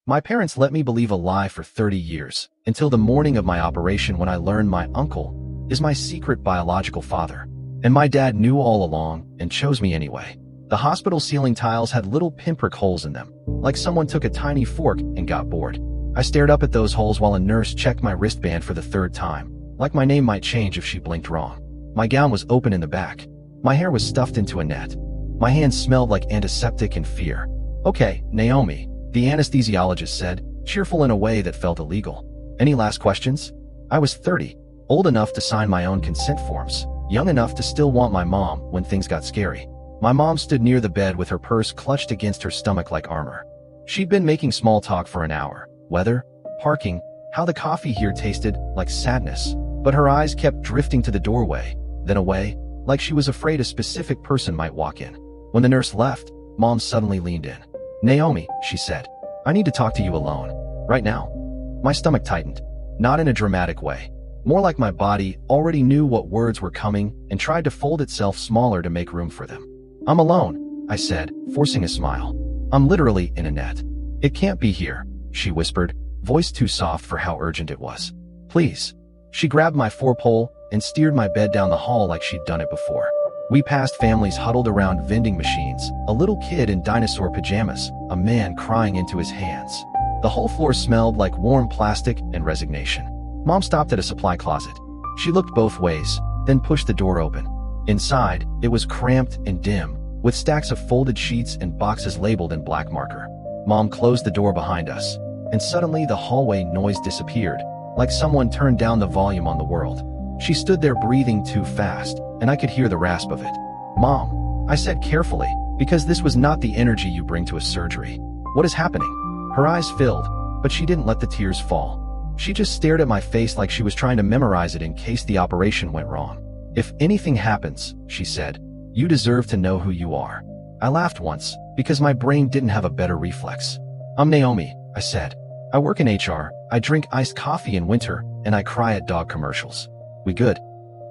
My parents let me believe a lie for 30 years, until the morning of my operation when I learned my uncle is my secret biological father. And my dad knew all along and chose me anyway. The hospital ceiling tiles had little pinprick holes in them, like someone took a tiny fork and got bored. I stared up at those holes while a nurse checked my wristband for the third time, like my name might change if she blinked wrong. My gown was open in the back. My hair was stuffed into a net. My hands smelled like antiseptic and fear. "Okay, Naomi," the anesthesiologist said, cheerful in a way that felt illegal. "Any last questions?" I was 30, old enough to sign my own consent forms, young enough to still want my mom when things got scary. My mom stood near the bed with her purse clutched against her stomach like armor. She'd been making small talk for an hour. Weather, parking, how the coffee here tasted like sadness. But her eyes kept drifting to the doorway, then away, like she was afraid a specific person might walk in. When the nurse left, Mom suddenly leaned in. "Naomi," she said, "I need to talk to you alone. Right now." My stomach tightened, not in a dramatic way. More like my body already knew what words were coming and tried to fold itself smaller to make room for them. "I'm alone," I said, forcing a smile. "I'm literally in a net." "It can't be here," she whispered, voice too soft for how urgent it was. "Please." She grabbed my four-pole and steered my bed down the hall like she'd done it before. We passed families huddled around vending machines, a little kid in dinosaur pajamas, a man crying into his hands. The whole floor smelled like warm plastic and resignation. Mom stopped at a supply closet. She looked both ways, then pushed the door open. Inside, it was cramped and dim, with stacks of folded sheets and boxes labeled in black marker. Mom closed the door behind us, and suddenly the hallway noise disappeared, like someone turned down the volume on the world. She stood there breathing too fast, and I could hear the rasp of it. "Mom," I said carefully, because this was not the energy you bring to a surgery. "What is happening?" Her eyes filled, but she didn't let the tears fall. She just stared at my face like she was trying to memorize it in case the operation went wrong. "If anything happens," she said, "you deserve to know who you are." I laughed once, because my brain didn't have a better reflex. "I'm Naomi," I said. "I work in HR, I drink iced coffee in winter, and I cry at dog commercials. We good?"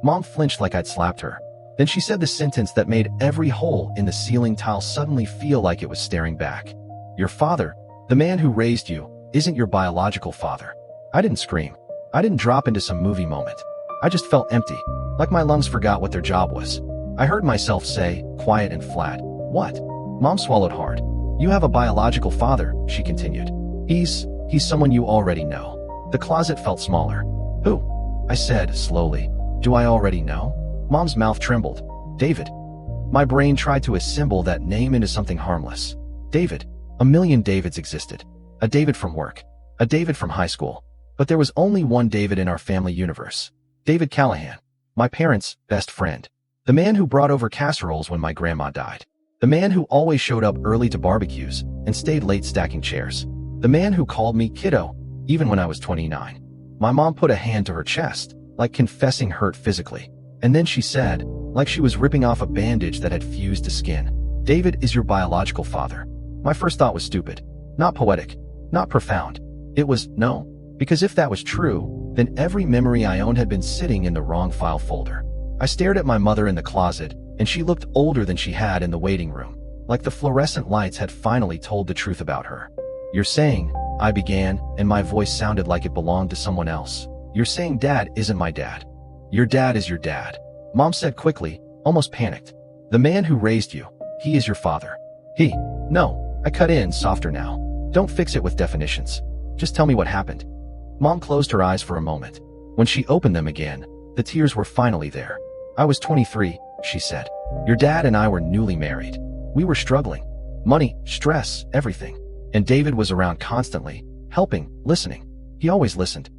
Mom flinched like I'd slapped her. Then she said the sentence that made every hole in the ceiling tile suddenly feel like it was staring back. "Your father, the man who raised you, isn't your biological father." I didn't scream. I didn't drop into some movie moment. I just felt empty, like my lungs forgot what their job was. I heard myself say, quiet and flat, "What?" Mom swallowed hard. "You have a biological father," she continued. He's someone you already know." The closet felt smaller. "Who?" I said slowly. "Do I already know?" Mom's mouth trembled. "David." My brain tried to assemble that name into something harmless. David. A million Davids existed. A David from work. A David from high school. But there was only one David in our family universe. David Callahan. My parents' best friend. The man who brought over casseroles when my grandma died. The man who always showed up early to barbecues and stayed late stacking chairs. The man who called me kiddo, even when I was 29. My mom put a hand to her chest, like confessing hurt physically. And then she said, like she was ripping off a bandage that had fused to skin, "David is your biological father." My first thought was stupid. Not poetic. Not profound. It was, no. Because if that was true, then every memory I owned had been sitting in the wrong file folder. I stared at my mother in the closet, and she looked older than she had in the waiting room, like the fluorescent lights had finally told the truth about her. "You're saying," I began, and my voice sounded like it belonged to someone else. "You're saying Dad isn't my dad." "Your dad is your dad," Mom said quickly, almost panicked. "The man who raised you, he is your father." "He." "No," I cut in softer now. "Don't fix it with definitions. Just tell me what happened." Mom closed her eyes for a moment. When she opened them again, the tears were finally there. "I was 23, she said. "Your dad and I were newly married. We were struggling. Money, stress, everything. And David was around constantly, helping, listening. He always listened."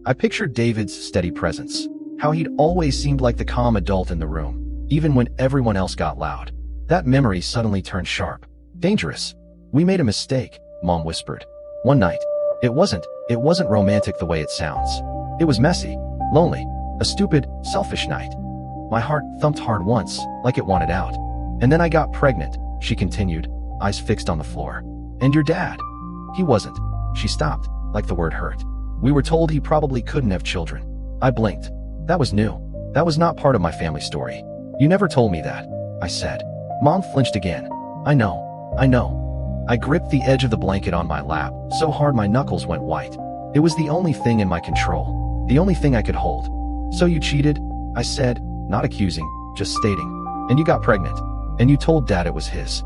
I pictured David's steady presence, how he'd always seemed like the calm adult in the room, even when everyone else got loud. That memory suddenly turned sharp. "Dangerous. We made a mistake," Mom whispered. "One night. It wasn't romantic the way it sounds. It was messy, lonely, a stupid, selfish night." My heart thumped hard once, like it wanted out. "And then I got pregnant," she continued, eyes fixed on the floor. "And your dad? He wasn't." She stopped, like the word hurt. "We were told he probably couldn't have children." I blinked. That was new. That was not part of my family story. "You never told me that," I said. Mom flinched again. I know. I gripped the edge of the blanket on my lap, so hard my knuckles went white. It was the only thing in my control, the only thing I could hold. So you cheated? I said, not accusing, just stating. And you got pregnant. And you told Dad it was his.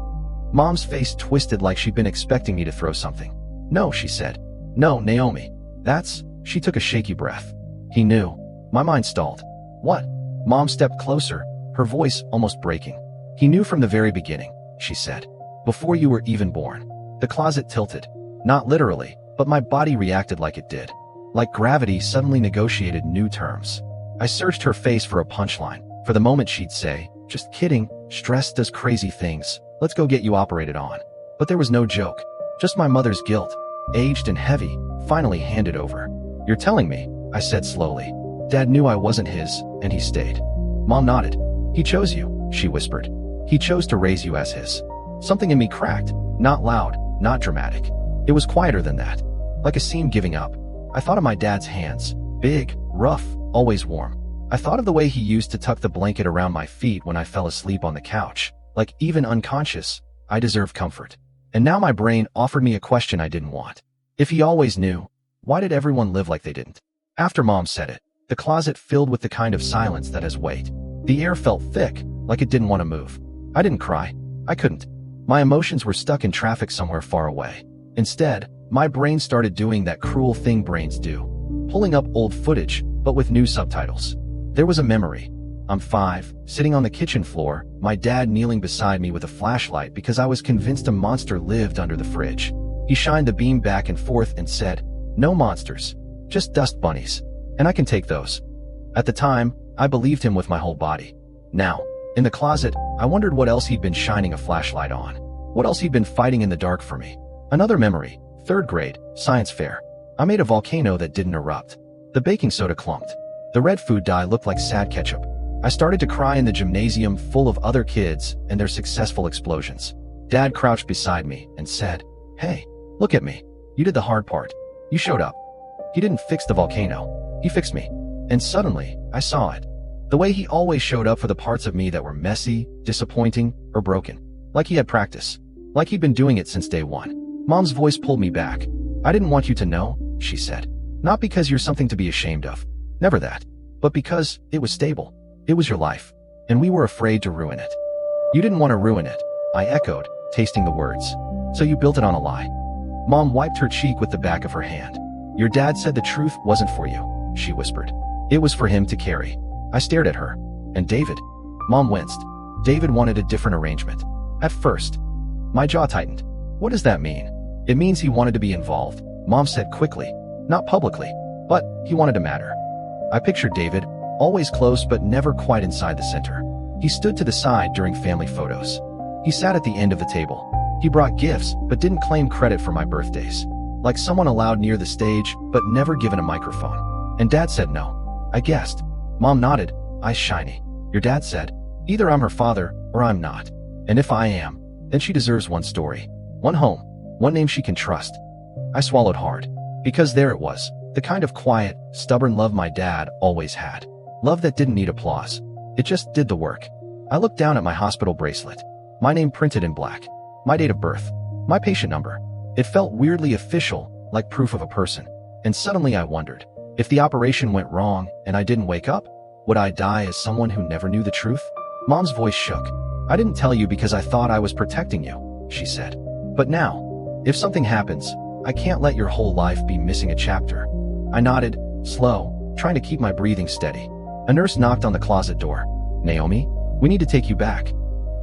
Mom's face twisted like she'd been expecting me to throw something. No, she said. No, Naomi. She took a shaky breath. He knew. My mind stalled. What? Mom stepped closer, her voice almost breaking. He knew from the very beginning, she said. Before you were even born. The closet tilted. Not literally, but my body reacted like it did. Like gravity suddenly negotiated new terms. I searched her face for a punchline. For the moment she'd say, just kidding, stress does crazy things. Let's go get you operated on. But there was no joke. Just my mother's guilt, aged and heavy, finally handed over. You're telling me, I said slowly. Dad knew I wasn't his, and he stayed. Mom nodded. He chose you, she whispered. He chose to raise you as his. Something in me cracked, not loud, not dramatic. It was quieter than that, like a seam giving up. I thought of my dad's hands, big, rough, always warm. I thought of the way he used to tuck the blanket around my feet when I fell asleep on the couch. Like even unconscious, I deserved comfort. And now my brain offered me a question I didn't want. If he always knew, why did everyone live like they didn't? After Mom said it, the closet filled with the kind of silence that has weight. The air felt thick, like it didn't want to move. I didn't cry. I couldn't. My emotions were stuck in traffic somewhere far away. Instead, my brain started doing that cruel thing brains do. Pulling up old footage, but with new subtitles. There was a memory. I'm 5, sitting on the kitchen floor, my dad kneeling beside me with a flashlight because I was convinced a monster lived under the fridge. He shined the beam back and forth and said, no monsters, just dust bunnies. And I can take those. At the time, I believed him with my whole body. Now, in the closet, I wondered what else he'd been shining a flashlight on. What else he'd been fighting in the dark for me. Another memory, 3rd grade, science fair. I made a volcano that didn't erupt. The baking soda clumped. The red food dye looked like sad ketchup. I started to cry in the gymnasium full of other kids and their successful explosions. Dad crouched beside me and said, hey, look at me. You did the hard part. You showed up. He didn't fix the volcano. He fixed me. And suddenly, I saw it. The way he always showed up for the parts of me that were messy, disappointing, or broken. Like he had practice. Like he'd been doing it since day one. Mom's voice pulled me back. I didn't want you to know, she said. Not because you're something to be ashamed of. Never that. But because it was stable. It was your life. And we were afraid to ruin it. You didn't want to ruin it, I echoed, tasting the words. So you built it on a lie. Mom wiped her cheek with the back of her hand. Your dad said the truth wasn't for you, she whispered. It was for him to carry. I stared at her. And David? Mom winced. David wanted a different arrangement. At first. My jaw tightened. What does that mean? It means he wanted to be involved, Mom said quickly. Not publicly, but he wanted to matter. I pictured David, always close but never quite inside the center. He stood to the side during family photos. He sat at the end of the table. He brought gifts, but didn't claim credit for my birthdays. Like someone allowed near the stage, but never given a microphone. And Dad said no. I guessed. Mom nodded, eyes shiny. Your dad said, either I'm her father, or I'm not. And if I am, then she deserves one story. One home. One name she can trust. I swallowed hard. Because there it was. The kind of quiet, stubborn love my dad always had. Love that didn't need applause. It just did the work. I looked down at my hospital bracelet. My name printed in black. My date of birth. My patient number. It felt weirdly official, like proof of a person. And suddenly I wondered, if the operation went wrong and I didn't wake up, would I die as someone who never knew the truth? Mom's voice shook. I didn't tell you because I thought I was protecting you, she said. But now, if something happens, I can't let your whole life be missing a chapter. I nodded, slow, trying to keep my breathing steady. A nurse knocked on the closet door. Naomi, we need to take you back.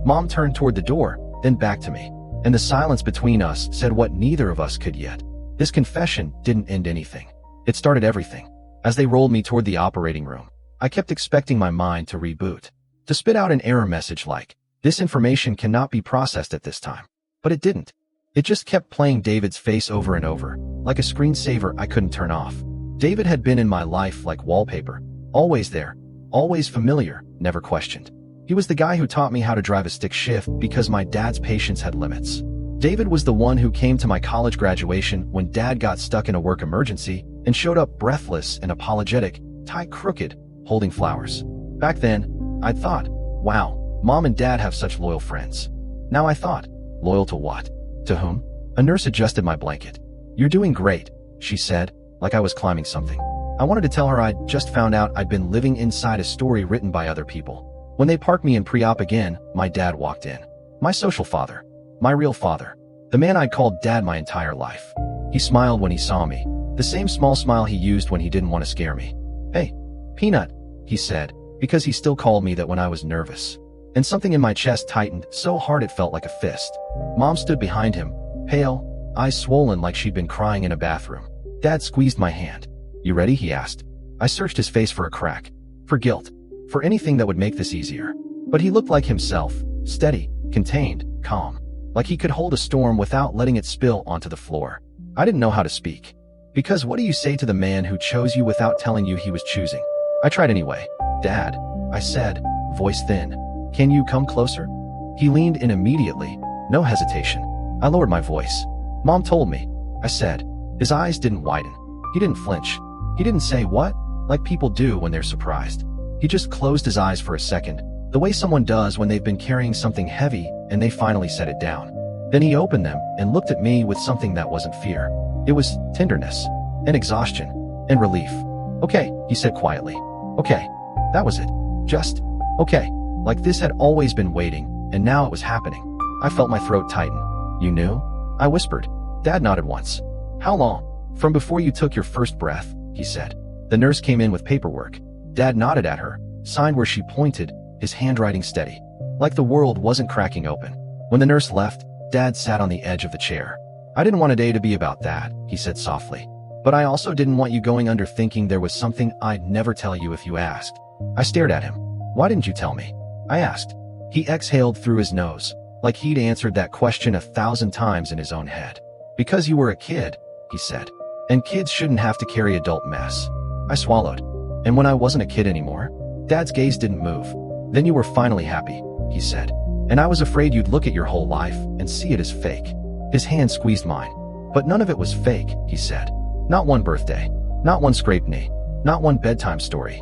Mom turned toward the door, then back to me. And the silence between us said what neither of us could yet. This confession didn't end anything. It started everything. As they rolled me toward the operating room, I kept expecting my mind to reboot. To spit out an error message like, this information cannot be processed at this time. But it didn't. It just kept playing David's face over and over, like a screensaver I couldn't turn off. David had been in my life like wallpaper. Always there. Always familiar, never questioned. He was the guy who taught me how to drive a stick shift because my dad's patience had limits. David was the one who came to my college graduation when Dad got stuck in a work emergency and showed up breathless and apologetic, tie crooked, holding flowers. Back then, I'd thought, wow, Mom and Dad have such loyal friends. Now I thought, loyal to what? To whom? A nurse adjusted my blanket. You're doing great, she said, like I was climbing something. I wanted to tell her I'd just found out I'd been living inside a story written by other people. When they parked me in pre-op again, my dad walked in. My social father. My real father. The man I'd called dad my entire life. He smiled when he saw me. The same small smile he used when he didn't want to scare me. Hey, Peanut, he said, because he still called me that when I was nervous. And something in my chest tightened so hard it felt like a fist. Mom stood behind him, pale, eyes swollen like she'd been crying in a bathroom. Dad squeezed my hand. You ready? He asked. I searched his face for a crack. For guilt. For anything that would make this easier. But he looked like himself. Steady, contained, calm. Like he could hold a storm without letting it spill onto the floor. I didn't know how to speak. Because what do you say to the man who chose you without telling you he was choosing? I tried anyway. Dad, I said, voice thin. Can you come closer? He leaned in immediately. No hesitation. I lowered my voice. Mom told me. I said. His eyes didn't widen. He didn't flinch. He didn't say what? Like people do when they're surprised. He just closed his eyes for a second, the way someone does when they've been carrying something heavy and they finally set it down. Then he opened them and looked at me with something that wasn't fear. It was tenderness, and exhaustion, and relief. Okay, he said quietly. Okay, that was it. Just, okay. Like this had always been waiting, and now it was happening. I felt my throat tighten. You knew? I whispered. Dad nodded once. How long? From before you took your first breath, he said. The nurse came in with paperwork. Dad nodded at her, signed where she pointed, his handwriting steady. Like the world wasn't cracking open. When the nurse left, Dad sat on the edge of the chair. I didn't want a day to be about that, he said softly. But I also didn't want you going under thinking there was something I'd never tell you if you asked. I stared at him. Why didn't you tell me? I asked. He exhaled through his nose, like he'd answered that question 1,000 times in his own head. Because you were a kid, he said. And kids shouldn't have to carry adult mess. I swallowed. And when I wasn't a kid anymore? Dad's gaze didn't move. Then you were finally happy, he said. And I was afraid you'd look at your whole life and see it as fake. His hand squeezed mine. But none of it was fake, he said. Not one birthday. Not one scraped knee. Not one bedtime story.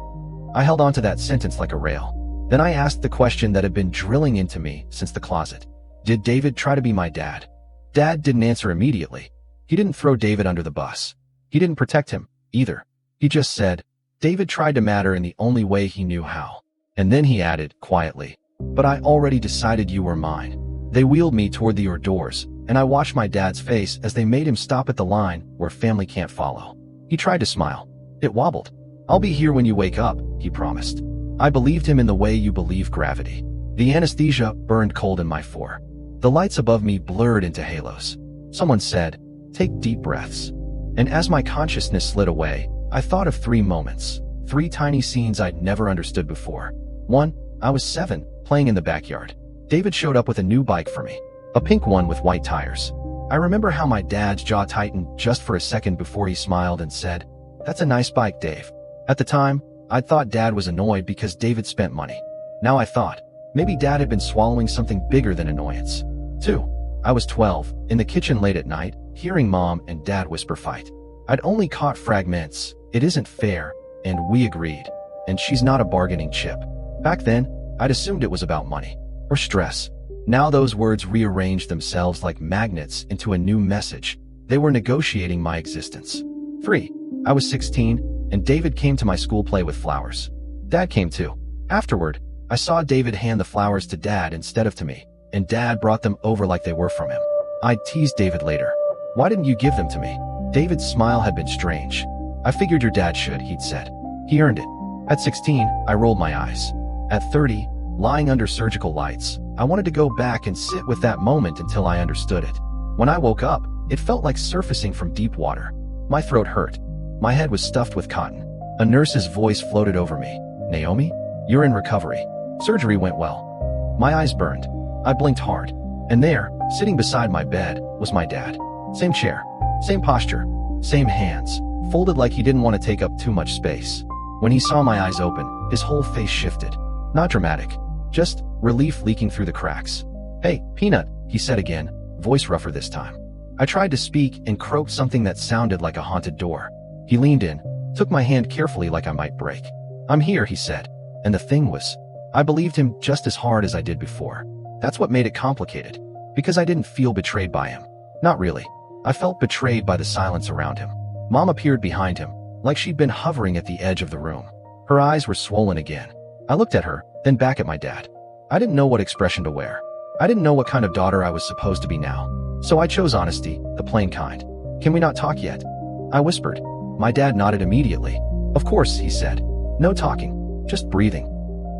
I held on to that sentence like a rail. Then I asked the question that had been drilling into me since the closet. Did David try to be my dad? Dad didn't answer immediately. He didn't throw David under the bus. He didn't protect him, either. He just said, David tried to matter in the only way he knew how. And then he added, quietly, but I already decided you were mine. They wheeled me toward the doors, and I watched my dad's face as they made him stop at the line where family can't follow. He tried to smile. It wobbled. I'll be here when you wake up, he promised. I believed him in the way you believe gravity. The anesthesia burned cold in my fore. The lights above me blurred into halos. Someone said, take deep breaths. And as my consciousness slid away, I thought of 3 moments, 3 tiny scenes I'd never understood before. 1, I was 7, playing in the backyard. David showed up with a new bike for me, a pink one with white tires. I remember how my dad's jaw tightened just for a second before he smiled and said, that's a nice bike, Dave. At the time, I'd thought Dad was annoyed because David spent money. Now I thought, maybe Dad had been swallowing something bigger than annoyance. 2, I was 12, in the kitchen late at night, hearing Mom and Dad whisper fight. I'd only caught fragments. It isn't fair, and we agreed. And she's not a bargaining chip. Back then, I'd assumed it was about money. Or stress. Now those words rearranged themselves like magnets into a new message. They were negotiating my existence. 3, I was 16, and David came to my school play with flowers. Dad came too. Afterward, I saw David hand the flowers to Dad instead of to me, and Dad brought them over like they were from him. I'd teased David later. Why didn't you give them to me? David's smile had been strange. I figured your dad should, he'd said. He earned it. At 16, I rolled my eyes. At 30, lying under surgical lights, I wanted to go back and sit with that moment until I understood it. When I woke up, it felt like surfacing from deep water. My throat hurt. My head was stuffed with cotton. A nurse's voice floated over me. Naomi, you're in recovery. Surgery went well. My eyes burned. I blinked hard. And there, sitting beside my bed, was my dad. Same chair. Same posture. Same hands. Folded like he didn't want to take up too much space. When he saw my eyes open, his whole face shifted. Not dramatic. Just relief leaking through the cracks. Hey, Peanut, he said again, voice rougher this time. I tried to speak and croaked something that sounded like a haunted door. He leaned in, took my hand carefully like I might break. I'm here, he said. And the thing was, I believed him just as hard as I did before. That's what made it complicated. Because I didn't feel betrayed by him. Not really. I felt betrayed by the silence around him. Mom appeared behind him, like she'd been hovering at the edge of the room. Her eyes were swollen again. I looked at her, then back at my dad. I didn't know what expression to wear. I didn't know what kind of daughter I was supposed to be now. So I chose honesty, the plain kind. Can we not talk yet? I whispered. My dad nodded immediately. Of course, he said. No talking, just breathing.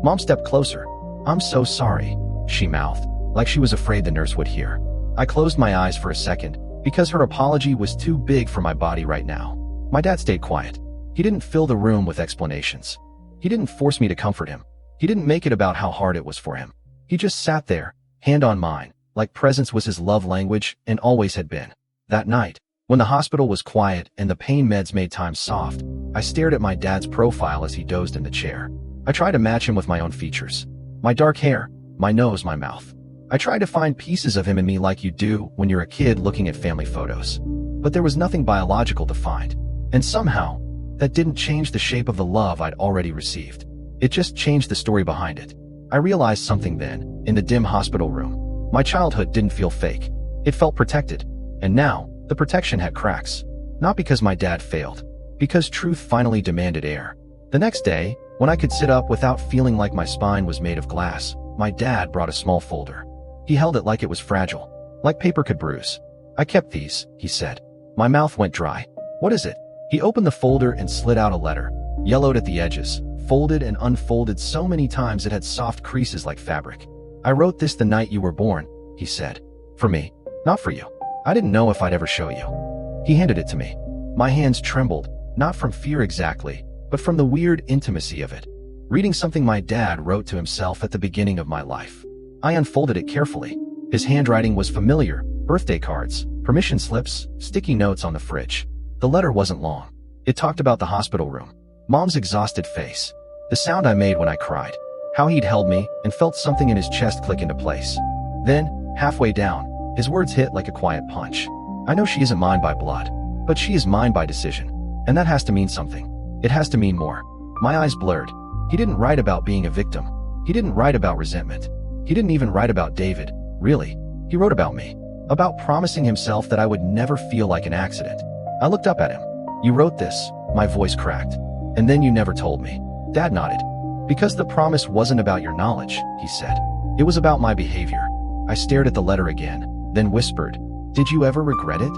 Mom stepped closer. I'm so sorry, she mouthed, like she was afraid the nurse would hear. I closed my eyes for a second, because her apology was too big for my body right now. My dad stayed quiet. He didn't fill the room with explanations. He didn't force me to comfort him. He didn't make it about how hard it was for him. He just sat there, hand on mine, like presence was his love language and always had been. That night, when the hospital was quiet and the pain meds made time soft, I stared at my dad's profile as he dozed in the chair. I tried to match him with my own features. My dark hair, my nose, my mouth. I tried to find pieces of him in me like you do when you're a kid looking at family photos. But there was nothing biological to find. And somehow, that didn't change the shape of the love I'd already received. It just changed the story behind it. I realized something then, in the dim hospital room. My childhood didn't feel fake. It felt protected. And now, the protection had cracks. Not because my dad failed. Because truth finally demanded air. The next day, when I could sit up without feeling like my spine was made of glass, my dad brought a small folder. He held it like it was fragile, like paper could bruise. I kept these, he said. My mouth went dry. What is it? He opened the folder and slid out a letter, yellowed at the edges, folded and unfolded so many times it had soft creases like fabric. I wrote this the night you were born, he said. For me, not for you. I didn't know if I'd ever show you. He handed it to me. My hands trembled, not from fear exactly, but from the weird intimacy of it. Reading something my dad wrote to himself at the beginning of my life. I unfolded it carefully. His handwriting was familiar, birthday cards, permission slips, sticky notes on the fridge. The letter wasn't long. It talked about the hospital room, Mom's exhausted face, the sound I made when I cried, how he'd held me and felt something in his chest click into place. Then, halfway down, his words hit like a quiet punch. I know she isn't mine by blood, but she is mine by decision. And that has to mean something. It has to mean more. My eyes blurred. He didn't write about being a victim. He didn't write about resentment. He didn't even write about David, really. He wrote about me. About promising himself that I would never feel like an accident. I looked up at him. You wrote this, my voice cracked. And then you never told me. Dad nodded. Because the promise wasn't about your knowledge, he said. It was about my behavior. I stared at the letter again, then whispered, did you ever regret it?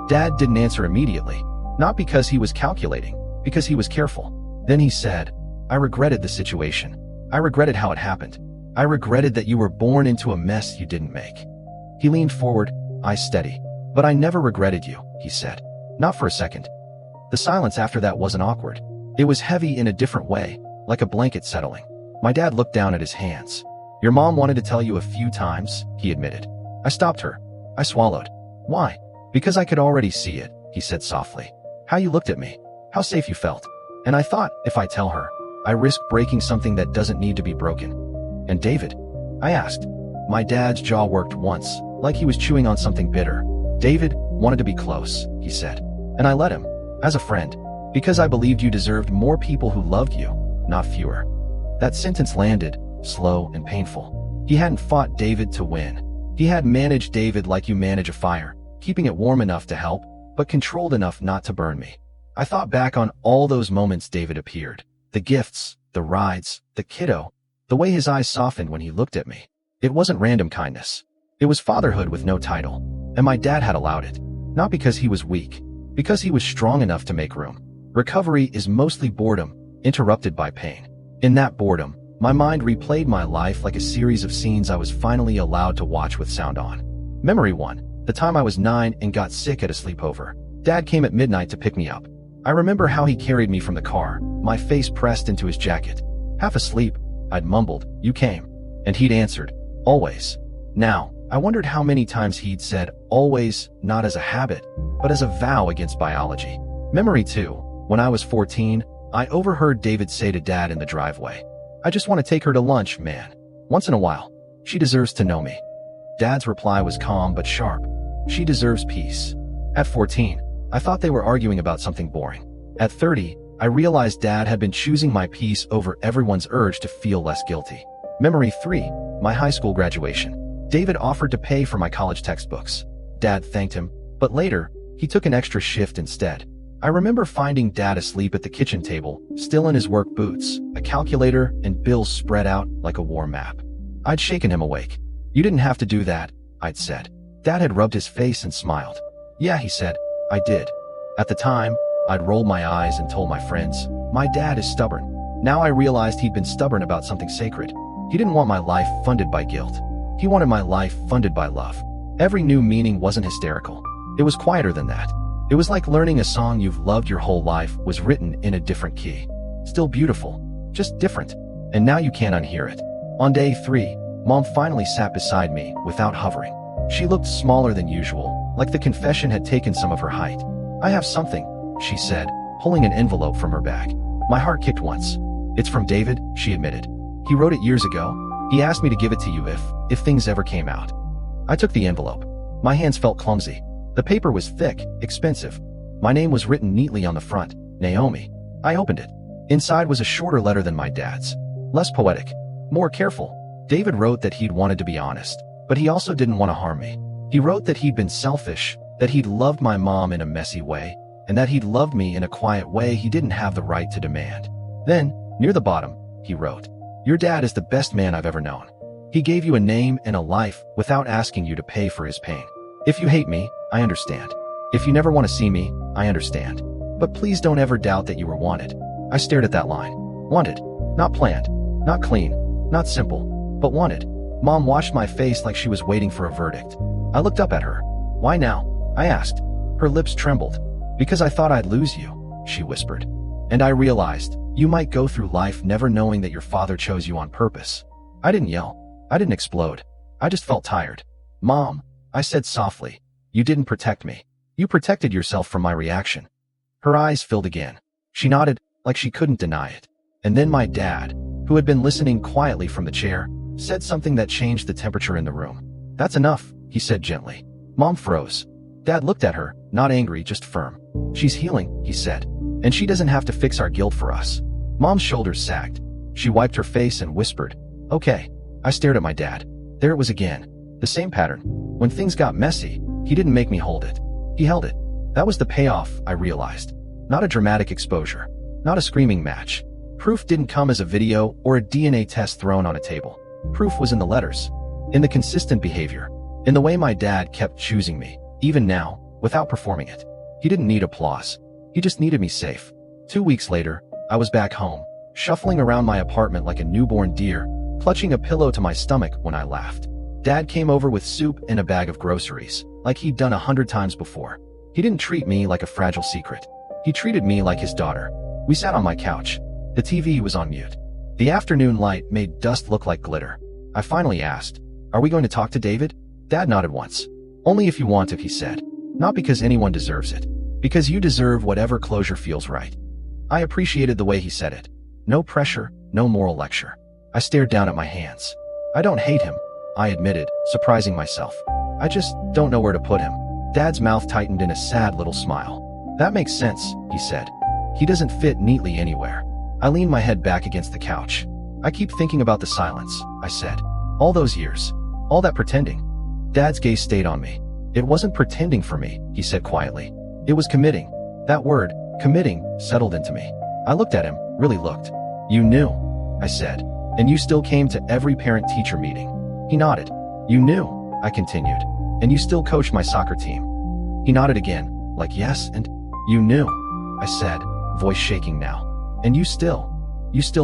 Dad didn't answer immediately. Not because he was calculating, because he was careful. Then he said, I regretted the situation. I regretted how it happened. I regretted that you were born into a mess you didn't make. He leaned forward, eyes steady. But I never regretted you, he said. Not for a second. The silence after that wasn't awkward. It was heavy in a different way, like a blanket settling. My dad looked down at his hands. Your mom wanted to tell you a few times, he admitted. I stopped her. I swallowed. Why? Because I could already see it, he said softly. How you looked at me. How safe you felt. And I thought, if I tell her, I risk breaking something that doesn't need to be broken. And David? I asked. My dad's jaw worked once, like he was chewing on something bitter. David wanted to be close, he said. And I let him, as a friend, because I believed you deserved more people who loved you, not fewer. That sentence landed, slow and painful. He hadn't fought David to win. He had managed David like you manage a fire, keeping it warm enough to help, but controlled enough not to burn me. I thought back on all those moments David appeared. The gifts, the rides, the kiddo, the way his eyes softened when he looked at me. It wasn't random kindness. It was fatherhood with no title. And my dad had allowed it. Not because he was weak, because he was strong enough to make room. Recovery is mostly boredom, interrupted by pain. In that boredom, my mind replayed my life like a series of scenes I was finally allowed to watch with sound on. Memory 1, the time I was 9 and got sick at a sleepover. Dad came at midnight to pick me up. I remember how he carried me from the car, my face pressed into his jacket. Half asleep, I'd mumbled, you came. And he'd answered, always. Now, I wondered how many times he'd said, always, not as a habit, but as a vow against biology. Memory 2, when I was 14, I overheard David say to Dad in the driveway, I just want to take her to lunch, man. Once in a while. She deserves to know me. Dad's reply was calm but sharp. She deserves peace. At 14, I thought they were arguing about something boring. At 30, I realized Dad had been choosing my peace over everyone's urge to feel less guilty. Memory 3, my high school graduation. David offered to pay for my college textbooks. Dad thanked him, but later, he took an extra shift instead. I remember finding Dad asleep at the kitchen table, still in his work boots, a calculator and bills spread out like a war map. I'd shaken him awake. "You didn't have to do that," I'd said. Dad had rubbed his face and smiled. "Yeah," he said, "I did." At the time, I'd rolled my eyes and told my friends, "My dad is stubborn." Now I realized he'd been stubborn about something sacred. He didn't want my life funded by guilt. He wanted my life funded by love. Every new meaning wasn't hysterical. It was quieter than that. It was like learning a song you've loved your whole life was written in a different key. Still beautiful, just different. And now you can't unhear it. On day 3, Mom finally sat beside me without hovering. She looked smaller than usual, like the confession had taken some of her height. "I have something," she said, pulling an envelope from her bag. My heart kicked once. "It's from David," she admitted. "He wrote it years ago. He asked me to give it to you if things ever came out." I took the envelope. My hands felt clumsy. The paper was thick, expensive. My name was written neatly on the front, Naomi. I opened it. Inside was a shorter letter than my dad's. Less poetic, more careful. David wrote that he'd wanted to be honest, but he also didn't want to harm me. He wrote that he'd been selfish, that he'd loved my mom in a messy way, and that he'd loved me in a quiet way he didn't have the right to demand. Then, near the bottom, he wrote, "Your dad is the best man I've ever known. He gave you a name and a life without asking you to pay for his pain. If you hate me, I understand. If you never want to see me, I understand. But please don't ever doubt that you were wanted." I stared at that line. Wanted. Not planned. Not clean. Not simple. But wanted. Mom washed my face like she was waiting for a verdict. I looked up at her. "Why now?" I asked. Her lips trembled. "Because I thought I'd lose you," she whispered. "And I realized, you might go through life never knowing that your father chose you on purpose." I didn't yell. I didn't explode. I just felt tired. "Mom," I said softly, "you didn't protect me. You protected yourself from my reaction." Her eyes filled again. She nodded, like she couldn't deny it. And then my dad, who had been listening quietly from the chair, said something that changed the temperature in the room. "That's enough," he said gently. Mom froze. Dad looked at her, not angry, just firm. "She's healing," he said. "And she doesn't have to fix our guilt for us." Mom's shoulders sagged. She wiped her face and whispered, "Okay." I stared at my dad. There it was again. The same pattern. When things got messy, he didn't make me hold it. He held it. That was the payoff, I realized. Not a dramatic exposure. Not a screaming match. Proof didn't come as a video or a DNA test thrown on a table. Proof was in the letters. In the consistent behavior. In the way my dad kept choosing me, even now, without performing it. He didn't need applause. He just needed me safe. 2 weeks later, I was back home, shuffling around my apartment like a newborn deer, clutching a pillow to my stomach when I laughed. Dad came over with soup and a bag of groceries, like he'd done 100 times before. He didn't treat me like a fragile secret. He treated me like his daughter. We sat on my couch. The TV was on mute. The afternoon light made dust look like glitter. I finally asked, "Are we going to talk to David?" Dad nodded once. "Only if you want to," he said. "Not because anyone deserves it. Because you deserve whatever closure feels right." I appreciated the way he said it. No pressure, no moral lecture. I stared down at my hands. "I don't hate him," I admitted, surprising myself. "I just don't know where to put him." Dad's mouth tightened in a sad little smile. "That makes sense," he said. "He doesn't fit neatly anywhere." I leaned my head back against the couch. "I keep thinking about the silence," I said. "All those years. All that pretending." Dad's gaze stayed on me. "It wasn't pretending for me," he said quietly. "It was committing." That word, committing, settled into me. I looked at him, really looked. "You knew," I said. "And you still came to every parent-teacher meeting." He nodded. "You knew," I continued. "And you still coached my soccer team." He nodded again, like yes, and "You knew," I said, voice shaking now. "And you still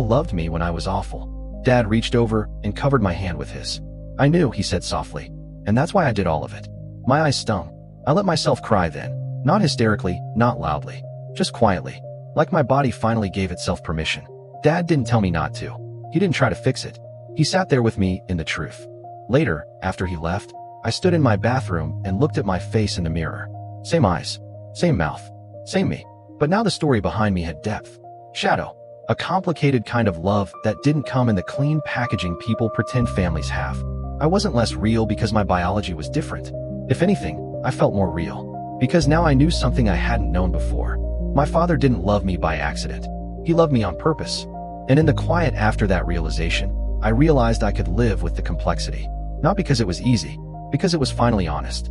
loved me when I was awful." Dad reached over and covered my hand with his. "I knew," he said softly. "And that's why I did all of it." My eyes stung. I let myself cry then. Not hysterically, not loudly. Just quietly. Like my body finally gave itself permission. Dad didn't tell me not to. He didn't try to fix it. He sat there with me in the truth. Later, after he left, I stood in my bathroom and looked at my face in the mirror. Same eyes. Same mouth. Same me. But now the story behind me had depth. Shadow. A complicated kind of love that didn't come in the clean packaging people pretend families have. I wasn't less real because my biology was different. If anything, I felt more real. Because now I knew something I hadn't known before. My father didn't love me by accident. He loved me on purpose. And in the quiet after that realization, I realized I could live with the complexity. Not because it was easy, because it was finally honest.